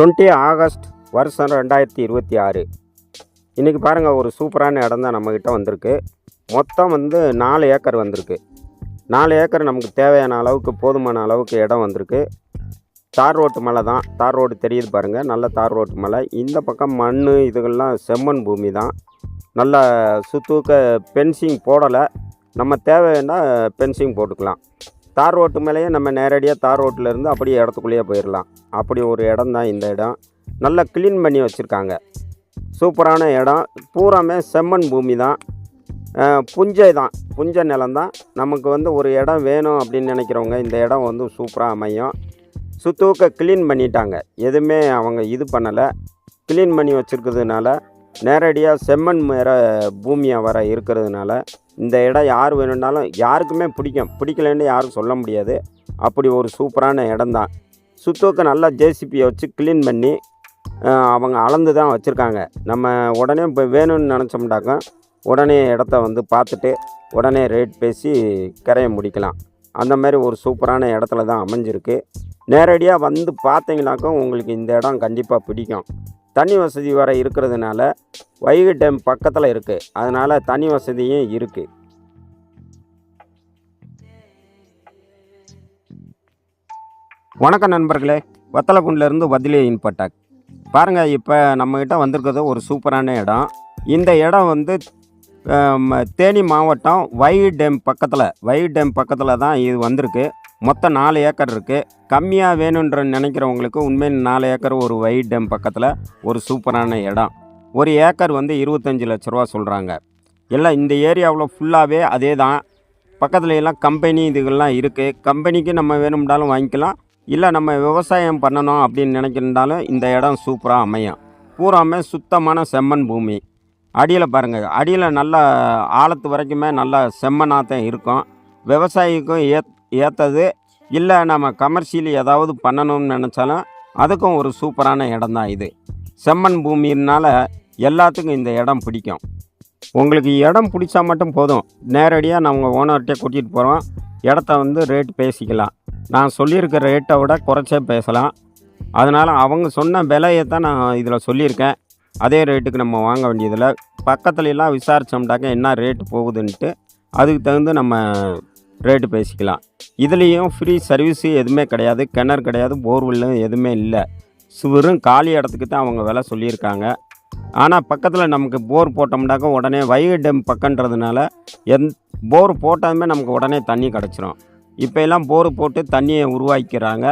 20 August வருஷம் 2026. இன்றைக்கி பாருங்கள், ஒரு சூப்பரான இடம் தான் நம்மக்கிட்ட வந்திருக்கு. மொத்தம் 4 ஏக்கர் வந்திருக்கு. 4 ஏக்கர் நமக்கு தேவையான அளவுக்கு போதுமான அளவுக்கு இடம் வந்திருக்கு. தார் ரோட்டு மலை தான். தார் ரோடு தெரியுது பாருங்கள், நல்ல தார் ரோட்டு மலை. இந்த பக்கம் மண் இதுகள்லாம் செம்மண் பூமி தான். நல்லா சுத்தூக்க பென்சிங் போடலை. நம்ம தேவைன்னா பென்சிங் போட்டுக்கலாம். தார் ரோட்டு மேலேயே நம்ம நேரடியாக தார் ரோட்டிலேருந்து அப்படியே இடத்துக்குள்ளேயே போயிடலாம். அப்படி ஒரு இடம் தான் இந்த இடம். நல்லா க்ளீன் பண்ணி வச்சுருக்காங்க. சூப்பரான இடம். பூராமே செம்மண் பூமி தான். புஞ்சை தான், புஞ்சை நிலம்தான். நமக்கு ஒரு இடம் வேணும் அப்படின்னு நினைக்கிறவங்க இந்த இடம் சூப்பராக அமையும். சுத்தூக்க க்ளீன் பண்ணிட்டாங்க. எதுவுமே அவங்க இது பண்ணலை. க்ளீன் பண்ணி வச்சுருக்கிறதுனால நேரடியாக செம்மண் மேற பூமியாக வர இருக்கிறதுனால இந்த இடம் யார் வேணும்னாலும் யாருக்குமே பிடிக்கும். பிடிக்கலன்னு யாரும் சொல்ல முடியாது. அப்படி ஒரு சூப்பரான இடம் தான். சுத்தூக்க நல்லா ஜேசிபியை வச்சு க்ளீன் பண்ணி அவங்க அளந்து தான் வச்சுருக்காங்க. நம்ம உடனே இப்போ வேணும்னு நினச்சோம்னாக்கா உடனே இடத்த பார்த்துட்டு உடனே ரேட் பேசி கரையை முடிக்கலாம். அந்த மாதிரி ஒரு சூப்பரான இடத்துல தான் அமைஞ்சிருக்கு. நேரடியாக பார்த்தீங்கன்னாக்கா உங்களுக்கு இந்த இடம் கண்டிப்பாக பிடிக்கும். தண்ணி வசதி வர இருக்கிறதுனால வைகை டேம் பக்கத்தில் இருக்குது. அதனால் தண்ணி வசதியும் இருக்குது. வணக்கம் நண்பர்களே, வத்தலக்குண்டிலேருந்து வதிலே இன்பட்டாக். பாருங்கள், இப்போ நம்மக்கிட்ட வந்திருக்கிறது ஒரு சூப்பரான இடம். இந்த இடம் தேனி மாவட்டம் வைகை டேம் பக்கத்தில் தான் இது வந்திருக்கு. மொத்தம் 4 ஏக்கர் இருக்குது. கம்மியாக வேணுன்ற நினைக்கிறவங்களுக்கு உண்மையில் 4 ஏக்கர் ஒரு வைகை டேம் பக்கத்தில் ஒரு சூப்பரான இடம். ஒரு ஏக்கர் 25 லட்ச ரூபா சொல்கிறாங்க. எல்லாம் இந்த ஏரியாவில் ஃபுல்லாகவே அதே தான். பக்கத்துல எல்லாம் கம்பெனி இதுகள்லாம் இருக்குது. கம்பெனிக்கு நம்ம வேணும்னாலும் வாங்கிக்கலாம். இல்லை நம்ம விவசாயம் பண்ணணும் அப்படின்னு நினைக்கிறதாலும் இந்த இடம் சூப்பராக அமையும். பூராமே சுத்தமான செம்மண் பூமி. அடியில் பாருங்கள், அடியில் நல்லா ஆழத்து வரைக்குமே நல்லா செம்மண்ணாக தான் இருக்கும். விவசாயிக்கும் ஏற்றது. இல்லை நம்ம கமர்ஷியல் ஏதாவது பண்ணணும்னு நினச்சாலும் அதுக்கும் ஒரு சூப்பரான இடம் தான் இது. செம்மண் பூமியினால எல்லாத்துக்கும் இந்த இடம் பிடிக்கும். உங்களுக்கு இடம் பிடிச்சா மட்டும் போதும். நேரடியாக நான் உங்கள் ஓனர்கிட்டே கூட்டிகிட்டு போகிறோம். இடத்த ரேட் பேசிக்கலாம். நான் சொல்லியிருக்கிற ரேட்டை விட குறைச்சே பேசலாம். அதனால் அவங்க சொன்ன விலையை தான் நான் இதில் சொல்லியிருக்கேன். அதே ரேட்டுக்கு நம்ம வாங்க வேண்டியதில்லை. பக்கத்துலலாம் விசாரித்தோம்னாக்க என்ன ரேட்டு போகுதுன்ட்டு அதுக்கு தகுந்து நம்ம ரேட்டு பேசிக்கலாம். இதுலேயும் ஃப்ரீ சர்வீஸு எதுவுமே கிடையாது. கிணறு கிடையாது, போர்வெல்லும் எதுவுமே இல்லை. வெறும் காலி இடத்துக்கு தான் அவங்க விலை சொல்லியிருக்காங்க. ஆனால் பக்கத்தில் நமக்கு போர் போட்டோம்னாக்கா உடனே வைகை டேம் பக்கன்றதுனால போர் போட்டதுமே நமக்கு உடனே தண்ணி கிடச்சிரும். இப்போ எல்லாம் போர் போட்டு தண்ணியை உருவாக்கிறாங்க.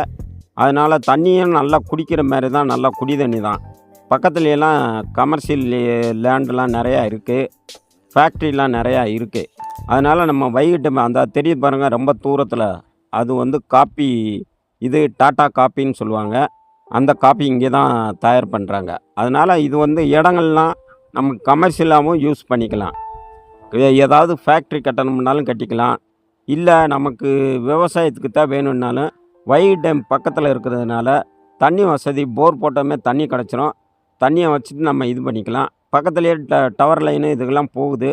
அதனால் தண்ணியும் நல்லா குடிக்கிற மாதிரி தான், நல்லா குடி தண்ணி தான். பக்கத்துலலாம் கமர்ஷியல் லேண்டெலாம் நிறையா இருக்குது. ஃபேக்ட்ரிலாம் நிறையா இருக்குது. அதனால் நம்ம வைகை டேம் அந்த தெரியுது பாருங்கள், ரொம்ப தூரத்தில். அது காப்பி, இது டாட்டா காப்பின்னு சொல்லுவாங்க. அந்த காப்பி இங்கே தான் தயார் பண்ணுறாங்க. அதனால் இது இடங்கள்லாம் நம்ம கமர்ஷியலாகவும் யூஸ் பண்ணிக்கலாம். ஏதாவது ஃபேக்ட்ரி கட்டணும்னாலும் கட்டிக்கலாம். இல்லை நமக்கு விவசாயத்துக்கு தான் வேணும்னாலும் வைகை டேம் பக்கத்தில் இருக்கிறதுனால தண்ணி வசதி, போர் போட்டோமே தண்ணி கிடச்சிரும். தண்ணியை வச்சுட்டு நம்ம இது பண்ணிக்கலாம். பக்கத்துலேயே டவர் லைனு இதுக்கெல்லாம் போகுது.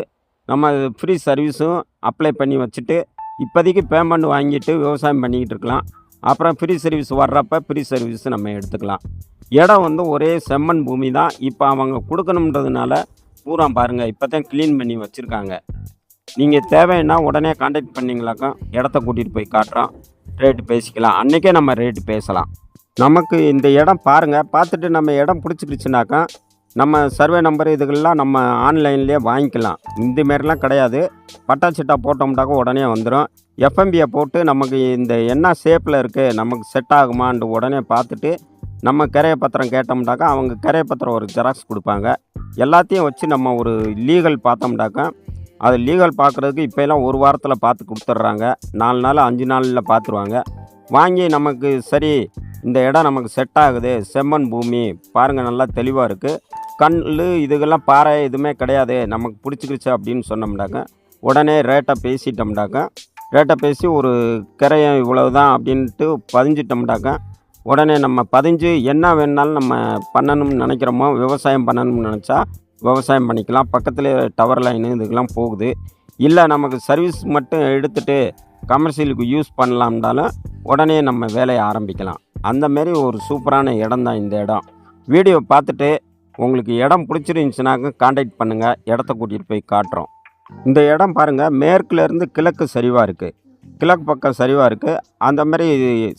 நம்ம ஃப்ரீ சர்வீஸும் அப்ளை பண்ணி வச்சுட்டு இப்போதைக்கு பேமெண்ட் வாங்கிட்டு விவசாயம் பண்ணிக்கிட்டு இருக்கலாம். அப்புறம் ஃப்ரீ சர்வீஸ் வர்றப்போ ஃப்ரீ சர்வீஸ் நம்ம எடுத்துக்கலாம். இடம் ஒரே செம்மண் பூமி தான். இப்போ அவங்க கொடுக்கணுன்றதுனால பூரா பாருங்கள், இப்போ தான் க்ளீன் பண்ணி வச்சுருக்காங்க. நீங்கள் தேவைன்னா உடனே கான்டாக்ட் பண்ணிங்களாக்கா இடத்த கூட்டிகிட்டு போய் காட்டுறோம். ரேட்டு பேசிக்கலாம். அன்றைக்கே நம்ம ரேட்டு பேசலாம். நமக்கு இந்த இடம் பாருங்கள், பார்த்துட்டு நம்ம இடம் பிடிச்சிக்கிச்சுனாக்கா நம்ம சர்வே நம்பர் இதுகள்லாம் நம்ம ஆன்லைன்லேயே வாங்கிக்கலாம். இந்தமாரிலாம் கிடையாது. பட்டா சிட்டா போட்டோம்னாக்கா உடனே வந்துடும். எஃப்எம்பியை போட்டு நமக்கு இந்த என்ன ஷேப்பில் இருக்குது, நமக்கு செட் ஆகுமான்னு உடனே பார்த்துட்டு நம்ம கிரைய பத்திரம் கேட்டோம்னாக்கா அவங்க கிரைய பத்திரம் ஒரு ஜெராக்ஸ் கொடுப்பாங்க. எல்லாத்தையும் வச்சு நம்ம ஒரு லீகல் பார்த்தோம்னாக்கா அது லீகல் பார்க்குறதுக்கு இப்போலாம் ஒரு வாரத்தில் பார்த்து கொடுத்துட்றாங்க. 4 நாள் 5 நாளில் பார்த்துருவாங்க. வாங்கி நமக்கு சரி இந்த இடம் நமக்கு செட் ஆகுது, செம்மண் பூமி பாருங்கள் நல்லா தெளிவாக இருக்குது, கல் இதுக்கெல்லாம் பாறை எதுவுமே கிடையாது, நமக்கு பிடிச்சிக்கிச்சு அப்படின்னு சொன்னோம்னாக்கா உடனே ரேட்டை பேசிட்டோம்னாக்கா ரேட்டை பேசி ஒரு கிரையம் இவ்வளவு தான் அப்படின்ட்டு பதிஞ்சிட்டோம்னாக்கா உடனே நம்ம பதிஞ்சு என்ன வேணுனாலும் நம்ம பண்ணணும்னு நினைக்கிறோமோ, விவசாயம் பண்ணணும்னு நினச்சா விவசாயம் பண்ணிக்கலாம். பக்கத்தில் டவர் லைனு இதுக்கெல்லாம் போகுது. இல்லை நமக்கு சர்வீஸ் மட்டும் எடுத்துகிட்டு கமர்ஷியலுக்கு யூஸ் பண்ணலாம்னாலும் உடனே நம்ம வேலையை ஆரம்பிக்கலாம். அந்தமாரி ஒரு சூப்பரான இடம் தான் இந்த இடம். வீடியோ பார்த்துட்டு உங்களுக்கு இடம் பிடிச்சிருந்துச்சுனாக்க கான்டாக்ட் பண்ணுங்கள், இடத்த கூட்டிகிட்டு போய் காட்டுறோம். இந்த இடம் பாருங்கள், மேற்குலேருந்து கிழக்கு சரிவாக இருக்குது. கிழக்கு பக்கம் சரிவாக இருக்குது. அந்தமாரி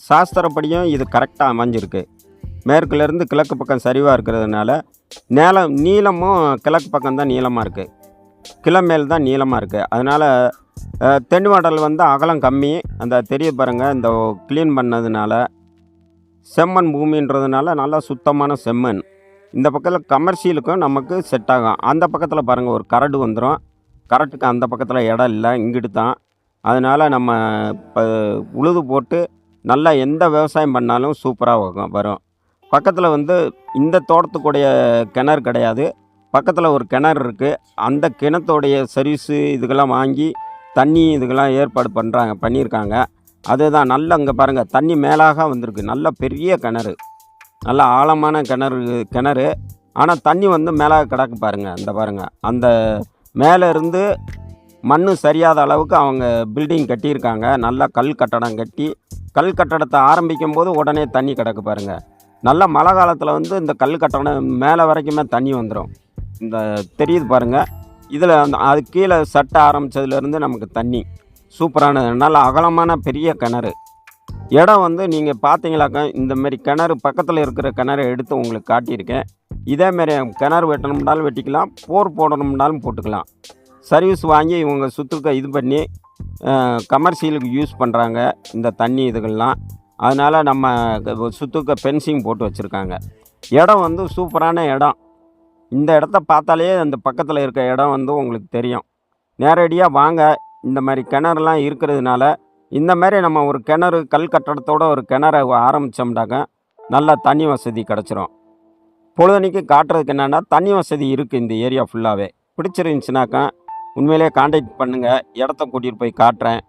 சாஸ்திரப்படியும் இது கரெக்டாக அமைஞ்சிருக்கு. மேற்குலேருந்து கிழக்கு பக்கம் சரிவாக இருக்கிறதுனால நீளமும் கிழக்கு பக்கம் தான் நீளமாக இருக்குது. கிழமேல் தான் நீளமாக இருக்குது. அதனால் தென்வாடல் வந்து அகலம் கம்மி. அந்த தெரியுது பாருங்கள், இந்த க்ளீன் பண்ணதுனால செம்மண் பூமின்றதுனால நல்லா சுத்தமான செம்மண். இந்த பக்கத்தில் கமர்ஷியலுக்கும் நமக்கு செட் ஆகும். அந்த பக்கத்தில் பாருங்கள், ஒரு கரடு வந்துடும். கரெக்டுக்கு அந்த பக்கத்தில் இடம் இல்லை, இங்கிட்டு தான். அதனால் நம்ம இப்போ உழுது போட்டு நல்லா எந்த விவசாயம் பண்ணாலும் சூப்பராக வரும். பக்கத்தில் வந்து இந்த தோட்டத்துக்குடைய கிணறு கிடையாது. பக்கத்தில் ஒரு கிணறு இருக்குது. அந்த கிணத்தோடைய சர்வீஸு இதுக்கெல்லாம் வாங்கி தண்ணி இதுக்கெல்லாம் ஏற்பாடு பண்ணியிருக்காங்க. அதுதான் நல்லா இங்கே பாருங்கள், தண்ணி மேலாக வந்திருக்கு. நல்ல பெரிய கிணறு, நல்ல ஆழமான கிணறு. ஆனால் தண்ணி வந்து மேலாக கிடக்கு பாருங்கள். அந்த பாருங்கள், அந்த மேலே இருந்து மண் சரியாத அளவுக்கு அவங்க பில்டிங் கட்டியிருக்காங்க. நல்லா கல் கட்டடம் கட்டி, கல் கட்டடத்தை ஆரம்பிக்கும் போது உடனே தண்ணி கிடக்கு பாருங்கள். நல்ல மழை காலத்தில் வந்து இந்த கல் கட்டடம் மேலே வரைக்குமே தண்ணி வந்துடும். இந்த தெரியுது பாருங்கள், இதில் அது கீழே சட்ட ஆரம்பித்ததுலேருந்து நமக்கு தண்ணி சூப்பரான நல்ல அகலமான பெரிய கிணறு. இடம் வந்து நீங்கள் பார்த்தீங்களாக்கா, இந்தமாரி கிணறு பக்கத்தில் இருக்கிற கிணறை எடுத்து உங்களுக்கு காட்டியிருக்கேன். இதேமாரி கிணறு வெட்டணும்னாலும் வெட்டிக்கலாம், போர் போடணும்னாலும் போட்டுக்கலாம். சர்வீஸ் வாங்கி இவங்க சுற்றுக்க இது பண்ணி கமர்ஷியலுக்கு யூஸ் பண்ணுறாங்க இந்த தண்ணி இதுகள்லாம். அதனால் நம்ம சுற்றுக்க ஃபென்சிங் போட்டு வச்சுருக்காங்க. இடம் வந்து சூப்பரான இடம். இந்த இடத்த பார்த்தாலே அந்த பக்கத்தில் இருக்க இடம் வந்து உங்களுக்கு தெரியும். நேரடியாக வாங்க. இந்த மாதிரி கிணறுலாம் இருக்கிறதுனால இந்த மாதிரி நம்ம ஒரு கிணறு கல் கட்டடத்தோட ஒரு கிணறை ஆரம்பித்தோம்னாக்க நல்லா தண்ணி வசதி கிடச்சிரும். பொழுதன்னைக்கு காட்டுறதுக்கு என்னென்னா தண்ணி வசதி இருக்குது இந்த ஏரியா ஃபுல்லாகவே. பிடிச்சிருந்துச்சுனாக்கா உண்மையிலே கான்டாக்ட் பண்ணுங்கள், இடத்த கூட்டிகிட்டு போய் காட்டுறேன்.